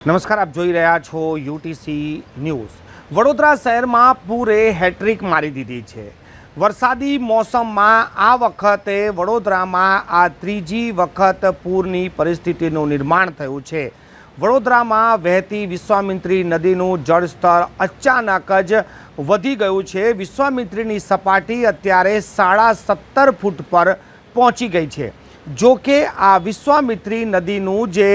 નમસ્કાર, આપ જોઈ રહ્યા છો યુટીસી ન્યૂઝ। વડોદરા શહેરમાં પૂરે હેટ્રિક મારી દીધી છે। વરસાદી મોસમમાં આ વખતે વડોદરામાં આ ત્રીજી વખત પૂરની પરિસ્થિતિનું નિર્માણ થયું છે। વડોદરામાં વહેતી વિશ્વામિત્રી નદીનું જળસ્તર અચાનક જ વધી ગયું છે। વિશ્વામિત્રીની સપાટી અત્યારે 17.5 ફૂટ પર પહોંચી ગઈ છે। જો કે આ વિશ્વામિત્રી નદીનું જે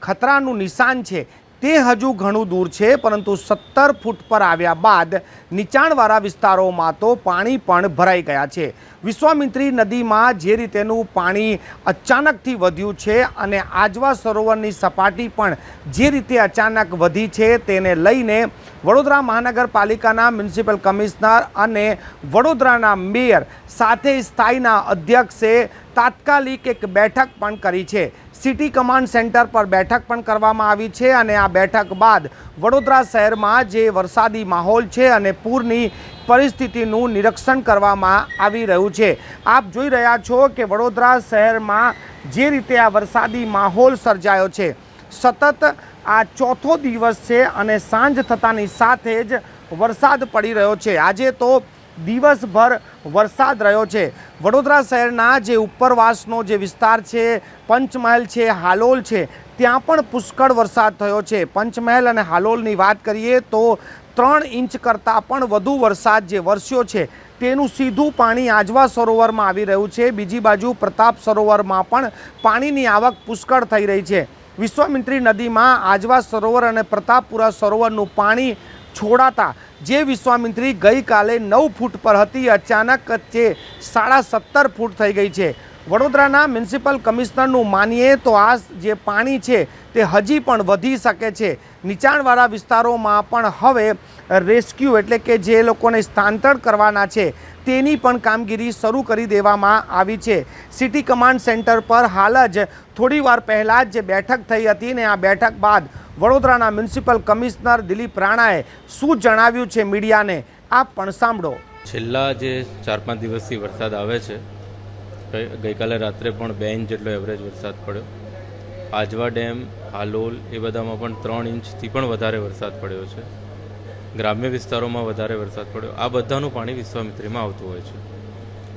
ખતરાનું નિશાન છે તે હજુ ઘણું દૂર છે, પરંતુ 17 ફૂટ પર આવ્યા બાદ નીચાણવાળા વિસ્તારોમાં તો પાણી પણ ભરાઈ ગયા છે। વિશ્વામિત્રી નદીમાં જે રીતેનું પાણી અચાનકથી વધ્યું છે અને આજવા સરોવરની સપાટી પણ જે રીતે અચાનક વધી છે તેને લઈને વડોદરા મહાનગરપાલિકાના મ્યુનિસિપલ કમિશનર અને વડોદરાના મેયર સાથે સ્થાયીના અધ્યક્ષે તાત્કાલિક એક બેઠક પણ કરી છે। સિટી કમાન્ડ સેન્ટર પર બેઠક પણ કરવામાં આવી છે અને આ બેઠક બાદ વડોદરા શહેરમાં જે વરસાદી માહોલ છે અને પૂરની પરિસ્થિતિનું નિરીક્ષણ કરવામાં આવી રહ્યું છે। આપ જોઈ રહ્યા છો કે વડોદરા શહેરમાં જે રીતે આ વરસાદી માહોલ સર્જાયો છે, સતત આ ચોથો દિવસ છે અને સાંજ થતાની સાથે જ વરસાદ પડી રહ્યો છે। આજે તો દિવસભર વરસાદ રહ્યો છે। વડોદરા શહેરના જે ઉપરવાસનો જે વિસ્તાર છે, પંચમહાલ છે, હાલોલ છે, ત્યાં પણ પુષ્કળ વરસાદ થયો છે। પંચમહાલ અને હાલોલની વાત કરીએ તો 3 ઇંચ કરતાં પણ વધુ વરસાદ જે વરસ્યો છે તેનું સીધું પાણી આજવા સરોવરમાં આવી રહ્યું છે। બીજી બાજુ પ્રતાપ સરોવરમાં પણ પાણીની આવક પુષ્કળ થઈ રહી છે। વિશ્વામિત્રી નદીમાં આજવા સરોવર અને પ્રતાપપુરા સરોવરનું પાણી છોડાતા જે વિશ્વામિત્રી ગઈકાલે 9 ફૂટ પર હતી, અચાનક તે 17.5 ફૂટ થઈ ગઈ છે। વડોદરાના મ્યુનિસિપલ કમિશનરનું માનીએ તો આ જે પાણી છે તે હજી પણ વધી શકે છે। નીચાણવાળા વિસ્તારોમાં પણ હવે રેસ્ક્યુ એટલે કે જે લોકોને સ્થાનાંતર કરવાના છે તેની પણ કામગીરી શરૂ કરી દેવામાં આવી છે। સિટી કમાન્ડ સેન્ટર પર હાલ જ થોડીવાર પહેલાં જ જે બેઠક થઈ હતી ને આ બેઠક બાદ વડોદરાના મ્યુનિસિપલ કમિશનર દિલીપ રાણાએ શું જણાવ્યું છે મીડિયાને, આપ પણ સાંભળો। છેલ્લા જે 4-5 દિવસથી વરસાદ આવે છે, ગઈકાલે રાત્રે પણ 2 ઇંચ જેટલો એવરેજ વરસાદ પડ્યો। આજવા ડેમ, હાલોલ એ બધામાં પણ 3 ઇંચથી પણ વધારે વરસાદ પડ્યો છે। ગ્રામ્ય વિસ્તારોમાં વધારે વરસાદ પડ્યો। આ બધાનું પાણી વિશ્વામિત્રીમાં આવતું હોય છે,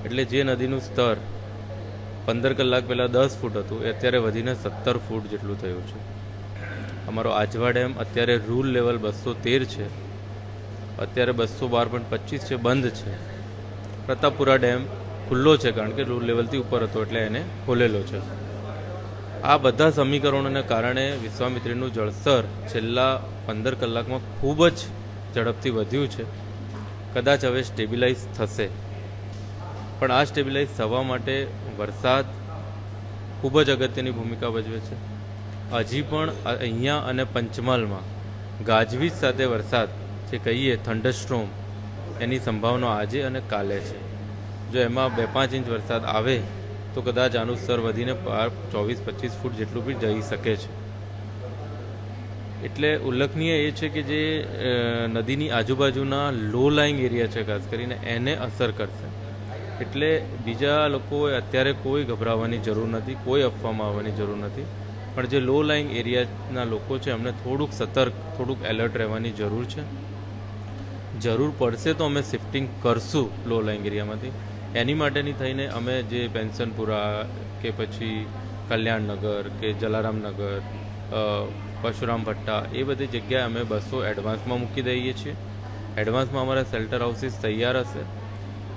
એટલે જે નદીનું સ્તર 15 કલાક પહેલાં 10 ફૂટ હતું એ અત્યારે વધીને 17 ફૂટ જેટલું થયું છે। અમારો આજવા ડેમ અત્યારે રૂલ લેવલ 213 છે, અત્યારે 212.25 છે, બંધ છે। પ્રતાપપુરા ડેમ ખુલ્લો છે કારણ કે રૂલ લેવલથી ઉપર હતો એટલે એને ખોલેલો છે। આ બધા સમીકરણોને કારણે વિશ્વામિત્રીનું જળસ્તર છેલ્લા 15 કલાકમાં ખૂબ જ ઝડપથી વધ્યું છે। કદાચ હવે સ્ટેબિલાઇઝ થશે, પણ આ સ્ટેબિલાઇઝ થવા માટે વરસાદ ખૂબ જ અગત્યની ભૂમિકા ભજવે છે। હજી પણ અહીંયા અને પંચમહાલમાં ગાજવીજ સાથે વરસાદ જે કહીએ થંડરસ્ટ્રોમ એની સંભાવના આજે અને કાલે છે। જો એમાં 2-5 ઇંચ વરસાદ આવે તો કદાચ આનું સ્તર વધીને 24-25 ફૂટ જેટલું બી જઈ શકે છે। એટલે ઉલ્લેખનીય એ છે કે જે નદીની આજુબાજુના લો લાઇંગ એરિયા છે ખાસ કરીને એને અસર કરશે। એટલે બીજા લોકોએ અત્યારે કોઈ ગભરાવાની જરૂર નથી, કોઈ અફવામાં આવવાની જરૂર નથી, પણ જે લો લાઇંગ એરિયાના લોકો છે એમને થોડુંક સતર્ક, થોડુંક એલર્ટ રહેવાની જરૂર છે। જરૂર પડશે તો અમે શિફ્ટિંગ કરશું લો લાઇંગ એરિયામાંથી। એની માટેની થઈને અમે જે પેન્શનપુરા કે પછી કલ્યાણનગર કે જલારામનગર, પરશુરામ ભટ્ટા એ બધી જગ્યાએ અમે બસો એડવાન્સમાં મૂકી દઈએ છીએ। એડવાન્સમાં અમારા શેલ્ટર હાઉસીસ તૈયાર હશે,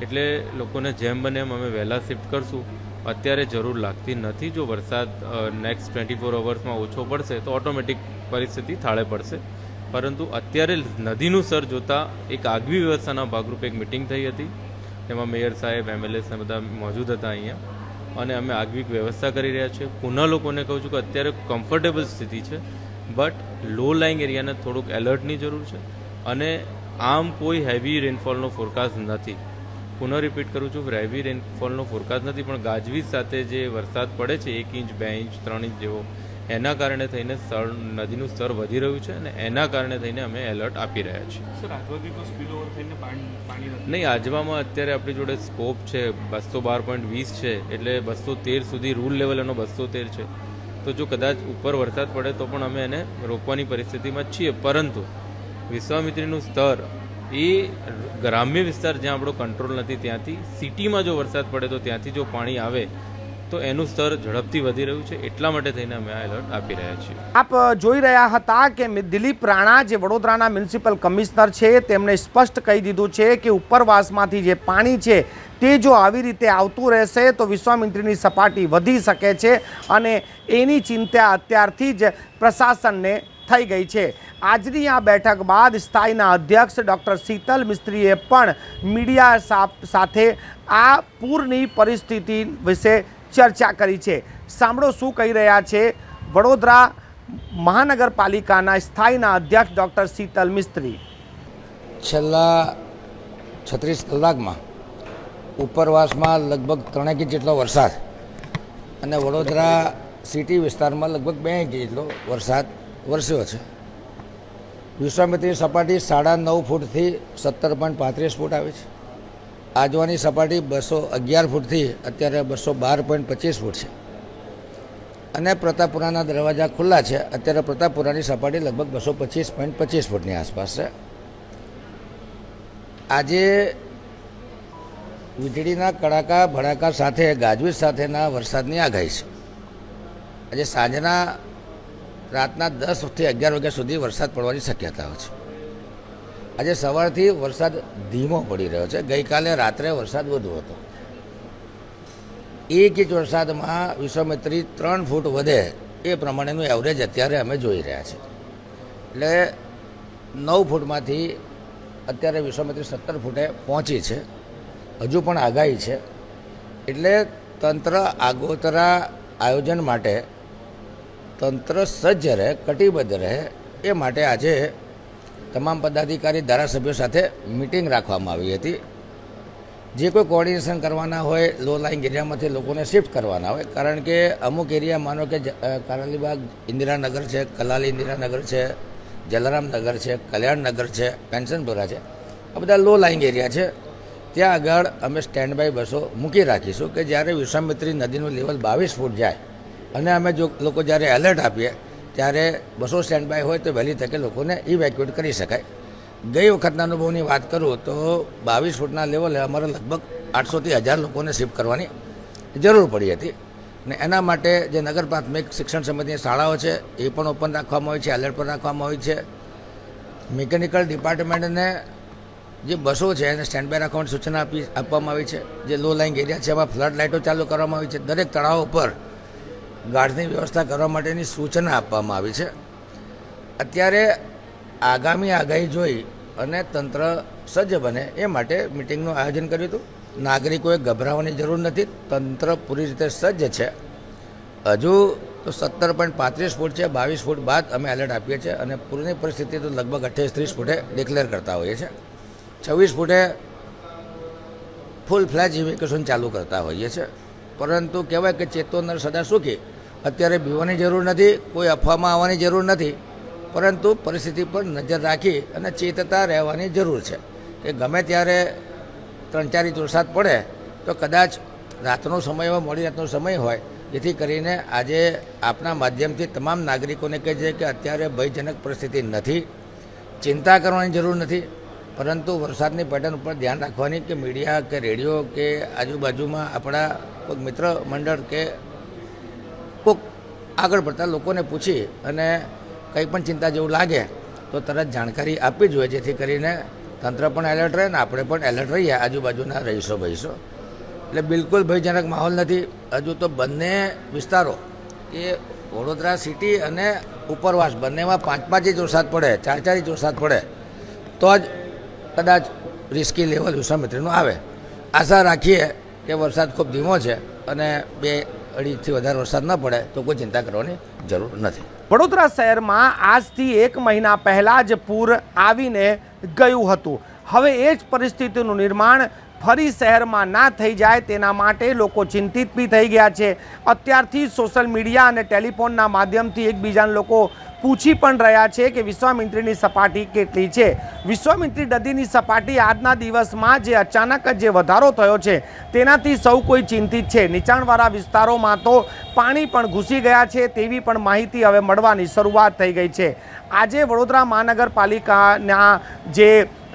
એટલે લોકોને જેમ બને એમ અમે વહેલા શિફ્ટ કરશું। અત્યારે જરૂર લાગતી નથી। જો વરસાદ નેક્સ્ટ 24 અવર્સમાં ઓછો પડશે તો ઓટોમેટિક પરિસ્થિતિ થાળે પડશે, પરંતુ અત્યારે નદીનું સ્તર જોતાં એક આગવી વ્યવસ્થાના ભાગરૂપે એક મિટિંગ થઈ હતી, તેમાં મેયર સાહેબ, એમએલએસ બધા મોજૂદ હતા અહીંયા, અને અમે આગવી વ્યવસ્થા કરી રહ્યા છીએ। પુનઃ લોકોને કહું છું કે અત્યારે કમ્ફર્ટેબલ સ્થિતિ છે, બટ લો લાઇંગ એરિયાને થોડુંક એલર્ટની જરૂર છે, અને આમ કોઈ હેવી રેનફોલનો ફોરકાસ્ટ નથી। પુનઃ રિપીટ કરું છું, હેવી રેનફોલનો ફોરકાસ્ટ નથી, પણ ગાજવીજ સાથે જે વરસાદ પડે છે 1 ઇંચ, 2 ઇંચ, 3 ઇંચ જેવો, એના કારણે થઈને નદીનું સ્તર વધી રહ્યું છે અને એના કારણે થઈને અમે એલર્ટ આપી રહ્યા છીએ। નહીં, આજવામાં અત્યારે આપણી જોડે સ્કોપ છે 212.20 છે, એટલે 213 સુધી રૂલ લેવલ એનો 213 છે। તો જો કદાચ ઉપર વરસાદ પડે તો પણ અમે એને રોકવાની પરિસ્થિતિમાં જ છીએ. પરંતુ વિશ્વામિત્રીનું સ્તર એ ગ્રામ્ય વિસ્તાર જ્યાં આપણો કંટ્રોલ નથી ત્યાંથી સિટીમાં જો વરસાદ પડે તો ત્યાંથી જો પાણી આવે તો એનું સ્તર ઝડપથી વધી રહ્યું છે. એટલા માટે થઈને અમે આ એલર્ટ આપી રહ્યા છીએ. આપ જોઈ રહ્યા હતા કે દિલીપ રાણા જે વડોદરાના મ્યુનિસિપલ કમિશનર છે તેમણે સ્પષ્ટ કહી દીધું છે કે ઉપરવાસમાંથી જે પાણી છે તે જો આવી રીતે આવતું રહેશે તો વિશ્વામિત્રીની સપાટી વધી શકે છે અને એની ચિંતા અત્યારથી જ પ્રશાસનને થઈ ગઈ છે. આજની આ બેઠક બાદ સ્થાયીના અધ્યક્ષ ડૉક્ટર શીતલ મિસ્ત્રીએ પણ મીડિયા સાથે આ પૂરની પરિસ્થિતિ વિશે ચર્ચા કરી છે. સાંભળો શું કહી રહ્યા છે વડોદરા મહાનગરપાલિકાના સ્થાયીના અધ્યક્ષ ડૉક્ટર શીતલ મિસ્ત્રી. છેલ્લા 36 કલાકમાં ઉપરવાસમાં લગભગ 3 ઇંચ જેટલો વરસાદ અને વડોદરા સિટી વિસ્તારમાં લગભગ 2 ઇંચ જેટલો વરસાદ વરસ્યો છે. વિશ્વામિત્રી સપાટી 9.5 ફૂટથી 17.35 ફૂટ આવે છે. આજવાની સપાટી 211 ફૂટથી અત્યારે 212.25 ફૂટ છે અને પ્રતાપપુરાના દરવાજા ખુલ્લા છે. અત્યારે પ્રતાપપુરાની સપાટી લગભગ 225.25 ફૂટની આસપાસ છે. આજે વીજળીના કડાકા ભડાકા સાથે ગાજવીજ સાથેના વરસાદની આગાહી છે. આજે સાંજના રાતના 10 થી 11 વાગ્યા સુધી વરસાદ પડવાની શક્યતાઓ છે. આજે સવારથી વરસાદ ધીમો પડી રહ્યો છે. ગઈકાલે રાત્રે વરસાદ વધુ હતો. 1 ઇંચ વરસાદમાં વિશ્વામિત્રી 3 ફૂટ વધે એ પ્રમાણેનું એવરેજ અત્યારે અમે જોઈ રહ્યા છીએ. એટલે 9 ફૂટમાંથી અત્યારે વિશ્વામિત્રી 17 ફૂટે પહોંચી છે. હજુ પણ આગાહી છે. એટલે તંત્ર આગોતરા આયોજન માટે તંત્ર સજ્જ રહે, કટિબદ્ધ રહે એ માટે આજે તમામ પદાધિકારી ધારાસભ્યો સાથે મિટિંગ રાખવામાં આવી હતી. જે કોઈ કોર્ડિનેશન કરવાના હોય, લો લાઇંગ એરિયામાંથી લોકોને શિફ્ટ કરવાના હોય, કારણ કે અમુક એરિયા માનો કે કારાલીબાગ ઇન્દિરાનગર છે, કલાલી ઇન્દિરાનગર છે, જલારામનગર છે, કલ્યાણનગર છે, પેન્શનપુરા છે, આ બધા લો લાઇંગ એરિયા છે. ત્યાં આગળ અમે સ્ટેન્ડ બાય બસો મૂકી રાખીશું કે જ્યારે વિશ્વામિત્રી નદીનું લેવલ 22 ફૂટ જાય અને અમે જો લોકો જ્યારે એલર્ટ આપીએ ત્યારે બસો સ્ટેન્ડ બાય હોય તો વહેલી તકે લોકોને ઇવેક્યુએટ કરી શકાય. ગઈ વખતના અનુભવની વાત કરું તો 22 ફૂટના લેવલે અમારે લગભગ 800 થી 1000 લોકોને શિફ્ટ કરવાની જરૂર પડી હતી. અને એના માટે જે નગર પ્રાથમિક શિક્ષણ સમિતિની શાળાઓ છે એ પણ ઓપન રાખવામાં આવી છે, એલર્ટ પર રાખવામાં આવી છે. મિકેનિકલ ડિપાર્ટમેન્ટને જે બસો છે એને સ્ટેન્ડ બાય રાખવાની સૂચના આપવામાં આવી છે. જે લો લાઇંગ એરિયા છે એમાં ફ્લડ લાઇટો ચાલુ કરવામાં આવી છે. દરેક તળાવો પર ગાર્ડની વ્યવસ્થા કરવા માટેની સૂચના આપવામાં આવી છે. અત્યારે આગામી આગાહી જોઈ અને તંત્ર સજ્જ બને એ માટે મિટિંગનું આયોજન કર્યું હતું. નાગરિકોએ ગભરાવાની જરૂર નથી. તંત્ર પૂરી રીતે સજ્જ છે. હજુ તો 17.35 ફૂટ છે. 22 ફૂટ બાદ અમે એલર્ટ આપીએ છીએ અને પૂરની પરિસ્થિતિ તો લગભગ 28-30 ફૂટે ડિક્લેર કરતા હોઈએ છીએ. 26 ફૂટે ફૂલ ફ્લેજ ઇવેક્યુએશન ચાલુ કરતા હોઈએ છીએ. પરંતુ કહેવાય કે ચેતો નર સદા સુખી. અત્યારે બીવાની જરૂર નથી, કોઈ અફવામાં આવવાની જરૂર નથી, પરંતુ પરિસ્થિતિ પર નજર રાખી અને ચેતતા રહેવાની જરૂર છે કે ગમે ત્યારે 3-4 ઇંચ વરસાદ પડે તો કદાચ રાતનો સમય હોય, મોડી રાતનો સમય હોય, જેથી કરીને આજે આપના માધ્યમથી તમામ નાગરિકોને કહે છે કે અત્યારે ભયજનક પરિસ્થિતિ નથી, ચિંતા કરવાની જરૂર નથી, પરંતુ વરસાદની પેટર્ન ઉપર ધ્યાન રાખવાની કે મીડિયા કે રેડિયો કે આજુબાજુમાં આપણા કોઈ મિત્ર મંડળ કે કોઈક આગળ પડતા લોકોને પૂછી અને કંઈ પણ ચિંતા જેવું લાગે તો તરત જાણકારી આપવી જોઈએ, જેથી કરીને તંત્ર પણ એલર્ટ રહે ને આપણે પણ એલર્ટ રહીએ આજુબાજુના રહીશો. એટલે બિલકુલ ભયજનક માહોલ નથી. હજુ તો બંને વિસ્તારો કે વડોદરા સિટી અને ઉપરવાસ બંનેમાં 5-5 ઇંચ વરસાદ પડે, 4-4 ઇંચ વરસાદ પડે તો જ કદાચ રિસ્કી લેવલ વિશ્વામિત્રીનું આવે. આશા રાખીએ કે વરસાદ ખૂબ ધીમો છે અને 2-2.5 ઇંચથી વધારે વરસાદ ન પડે તો કોઈ ચિંતા કરવાની જરૂર નથી. વડોદરા શહેરમાં આજથી 1 મહિના પહેલાં જ પૂર આવીને ગયું હતું. હવે એ જ પરિસ્થિતિનું નિર્માણ ફરી શહેરમાં ના થઈ જાય તેના માટે લોકો ચિંતિત બી થઈ ગયા છે. અત્યારથી સોશિયલ મીડિયા અને ટેલિફોનના માધ્યમથી એકબીજાને લોકો પૂછી પણ રહ્યા છે કે વિશ્વામિત્રીની સપાટી કેટલી છે. વિશ્વામિત્રી નદીની સપાટી આજના દિવસમાં જે અચાનક જે વધારો થયો છે તેનાથી સૌ કોઈ ચિંતિત છે. નીચાણવાળા વિસ્તારોમાં તો પાણી પણ ઘૂસી ગયા છે તેવી પણ માહિતી હવે મળવાની શરૂઆત થઈ ગઈ છે. આજે વડોદરા મહાનગરપાલિકાના જે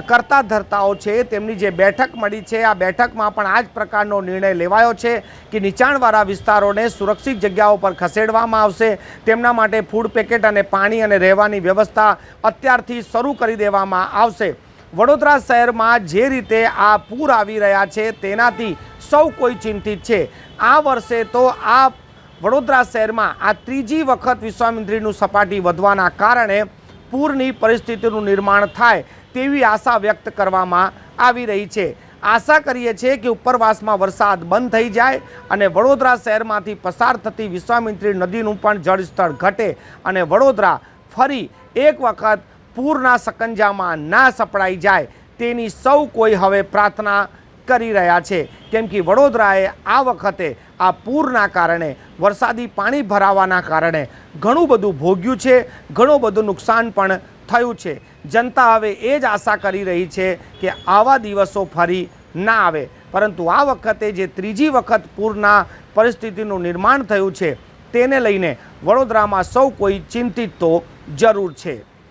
કરતા ધર્તાઓ છે તેમની જે બેઠક મળી છે, આ બેઠકમાં પણ આ જ પ્રકારનો નિર્ણય લેવાયો છે કે નીચાણવાળા વિસ્તારોને સુરક્ષિત જગ્યાઓ પર ખસેડવામાં આવશે. તેમના માટે ફૂડ પેકેટ અને પાણી અને રહેવાની વ્યવસ્થા અત્યારથી શરૂ કરી દેવામાં આવશે. વડોદરા શહેરમાં જે રીતે આ પૂર આવી રહ્યા છે તેનાથી સૌ કોઈ ચિંતિત છે. આ વર્ષે તો આ વડોદરા શહેરમાં આ ત્રીજી વખત વિશ્વામિત્રીનું સપાટી વધવાના કારણે પૂરની પરિસ્થિતિનું નિર્માણ થાય તેવી આશા વ્યક્ત કરવામાં આવી રહી છે. આશા કરીએ છીએ કે ઉપરવાસમાં વરસાદ બંધ થઈ જાય અને વડોદરા શહેરમાંથી પસાર થતી વિશ્વામિત્રી નદીનું પણ જળસ્તર ઘટે અને વડોદરા ફરી એક વખત પૂરના સકંજામાં ના સપડાઈ જાય તેની સૌ કોઈ હવે પ્રાર્થના કરી રહ્યા છે. કેમ કે વડોદરાએ આ વખતે આ પૂરના કારણે વરસાદી પાણી ભરાવાના કારણે ઘણું બધું ભોગ્યું છે, ઘણું બધું નુકસાન પણ થયું છે. જનતા હવે એ જ આશા કરી રહી છે કે આવા દિવસો ફરી ના આવે. પરંતુ આ વખતે જે ત્રીજી વખત પૂરના પરિસ્થિતિનું નિર્માણ થયું છે તેને લઈને વડોદરામાં સૌ કોઈ ચિંતિત તો જરૂર છે.